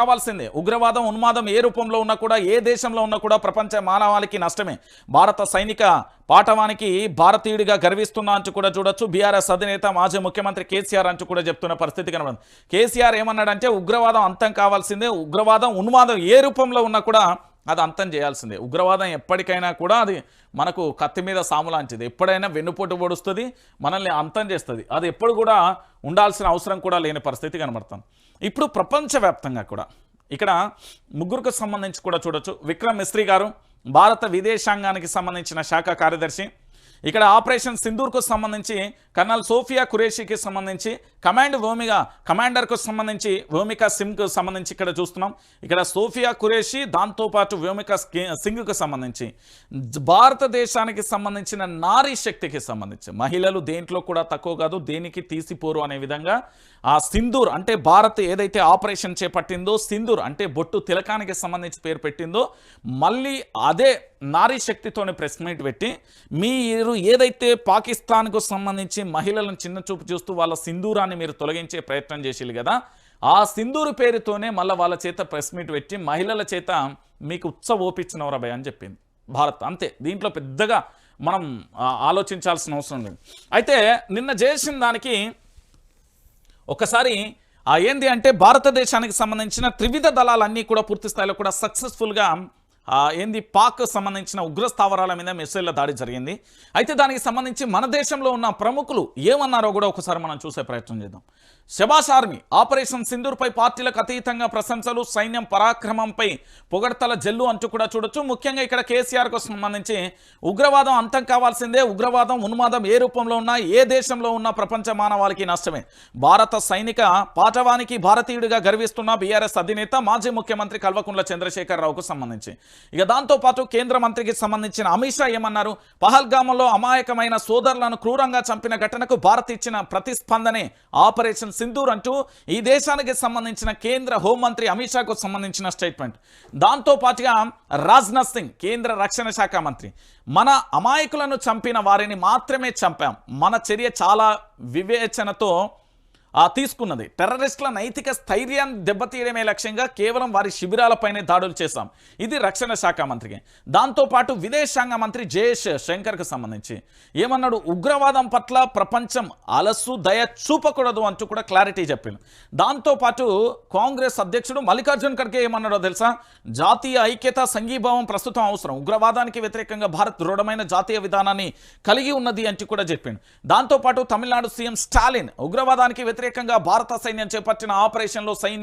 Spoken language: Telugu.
కావాల్సిందే. ఉగ్రవాదం ఉన్మాదం ఏ రూపంలో ఉన్నా కూడా ఏ దేశంలో ఉన్నా కూడా ప్రపంచ మానవాళికి నష్టమే. భారత సైనిక పాఠవానికి భారతీయుడిగా గర్విస్తున్నా అంటూ కూడా చూడొచ్చు. బీఆర్ఎస్ అధినేత మాజీ ముఖ్యమంత్రి కేసీఆర్ అంటూ కూడా చెప్తున్న పరిస్థితి కనబడింది. కేసీఆర్ ఏమన్నాడంటే ఉగ్రవాదం అంతం కావాల్సిందే, ఉగ్రవాదం ఉన్మాదం ఏ రూపంలో ఉన్నా కూడా అది అంతం చేయాల్సిందే. ఉగ్రవాదం ఎప్పటికైనా కూడా అది మనకు కత్తి మీద సాము లాంటిది. ఎప్పుడైనా వెన్నుపోటు పొడుస్తుంది, మనల్ని అంతం చేస్తుంది. అది ఎప్పుడు కూడా ఉండాల్సిన అవసరం కూడా లేని పరిస్థితి కనబడుతుంది. ఇప్పుడు ప్రపంచవ్యాప్తంగా కూడా ఇక్కడ ముగ్గురికి సంబంధించి కూడా చూడొచ్చు. విక్రమ్ మిస్త్రీ గారు భారత విదేశాంగానికి సంబంధించిన శాఖ కార్యదర్శి. ఇక్కడ ఆపరేషన్ సింధూర్కు సంబంధించి కర్నల్ సోఫియా ఖురేషీకి సంబంధించి కమాండర్కు సంబంధించి వ్యోమికా సింగ్కు సంబంధించి ఇక్కడ చూస్తున్నాం. ఇక్కడ సోఫియా ఖురేషీ దాంతోపాటు వ్యోమికా సింగ్కు సంబంధించి భారతదేశానికి సంబంధించిన నారీ శక్తికి సంబంధించి మహిళలు దేంట్లో కూడా తక్కువ కాదు, దేనికి తీసిపోరు అనే విధంగా ఆ సింధూర్ అంటే భారత్ ఏదైతే ఆపరేషన్ చేపట్టిందో, సింధూర్ అంటే బొట్టు తిలకానికి సంబంధించి పేరు పెట్టిందో, మళ్ళీ అదే నారీ శక్తితోనే ప్రెస్ మీట్ పెట్టి మీరు ఏదైతే పాకిస్తాన్కు సంబంధించి మహిళలను చిన్న చూపు చూస్తూ వాళ్ళ సింధూరాన్ని మీరు తొలగించే ప్రయత్నం చేసిరు కదా, ఆ సింధూరు పేరుతోనే మళ్ళీ వాళ్ళ చేత ప్రెస్ మీట్ పెట్టి మహిళల చేత మీకు ఉత్సవోపించినవరా భయ అని చెప్పింది భారత్. అంతే, దీంట్లో పెద్దగా మనం ఆలోచించాల్సిన అవసరం లేదు. అయితే నిన్న చేసిన దానికి ఒకసారి ఏంది అంటే భారతదేశానికి సంబంధించిన త్రివిధ దళాలన్నీ కూడా పూర్తి స్థాయిలో కూడా సక్సెస్ఫుల్గా పాక్ సంబంధించిన ఉగ్రస్థావరాల మీద మిసైళ్ల దాడి జరిగింది. అయితే దానికి సంబంధించి మన దేశంలో ఉన్న ప్రముఖులు ఏమన్నారో కూడా ఒకసారి మనం చూసే ప్రయత్నం చేద్దాం. శబాష్ ఆర్మీ ఆపరేషన్ సింధూర్పై పార్టీలకు అతీతంగా ప్రశంసలు, సైన్యం పరాక్రమంపై పొగడ్తల జల్లు అంటూ కూడా చూడొచ్చు. ముఖ్యంగా ఇక్కడ కేసీఆర్కు సంబంధించి ఉగ్రవాదం అంతం కావాల్సిందే, ఉగ్రవాదం ఉన్మాదం ఏ రూపంలో ఉన్నా ఏ దేశంలో ఉన్నా ప్రపంచ మానవాళికి నష్టమే. భారత సైనిక పాఠవానికి భారతీయుడిగా గర్విస్తున్న బీఆర్ఎస్ అధినేత మాజీ ముఖ్యమంత్రి కల్వకుంట్ల చంద్రశేఖరరావుకు సంబంధించి ఇక దాంతోపాటు కేంద్ర మంత్రికి సంబంధించిన అమిత్ షా ఏమన్నారు, పహల్గామంలో అమాయకమైన సోదరులను క్రూరంగా చంపిన ఘటనకు భారత్ ఇచ్చిన ప్రతిస్పందనే ఆపరేషన్ సింధూర్ అంటూ ఈ దేశానికి సంబంధించిన కేంద్ర హోంమంత్రి అమిత్ షాకు సంబంధించిన స్టేట్మెంట్. దాంతోపాటుగా రాజ్నాథ్ సింగ్ కేంద్ర రక్షణ శాఖ మంత్రి, మన అమాయకులను చంపిన వారిని మాత్రమే చంపాం, మన చర్య చాలా వివేచనతో తీసుకున్నది, టెర్రరిస్టుల నైతిక స్థైర్యాన్ని దెబ్బతీయడమే లక్ష్యంగా కేవలం వారి శిబిరాలపైనే దాడులు చేశాం. ఇది రక్షణ శాఖ మంత్రికి. దాంతోపాటు విదేశాంగ మంత్రి జయేష్ శంకర్కు సంబంధించి ఏమన్నాడు, ఉగ్రవాదం పట్ల ప్రపంచం అలసు దయ చూపకూడదు అంటూ కూడా క్లారిటీ చెప్పింది. దాంతోపాటు కాంగ్రెస్ అధ్యక్షుడు మల్లికార్జున్ ఖర్గే ఏమన్నాడో తెలుసా, జాతీయ ఐక్యత సంఘీభావం ప్రస్తుతం అవసరం, ఉగ్రవాదానికి వ్యతిరేకంగా భారత్ దృఢమైన జాతీయ విధానాన్ని కలిగి ఉన్నది అంటూ కూడా చెప్పిండు. దాంతోపాటు తమిళనాడు సీఎం స్టాలిన్ ఉగ్రవాదానికి వ్యతిరేకంగా భారత సైన్యం చేపట్టిన ఆపరేషన్లో సైన్యం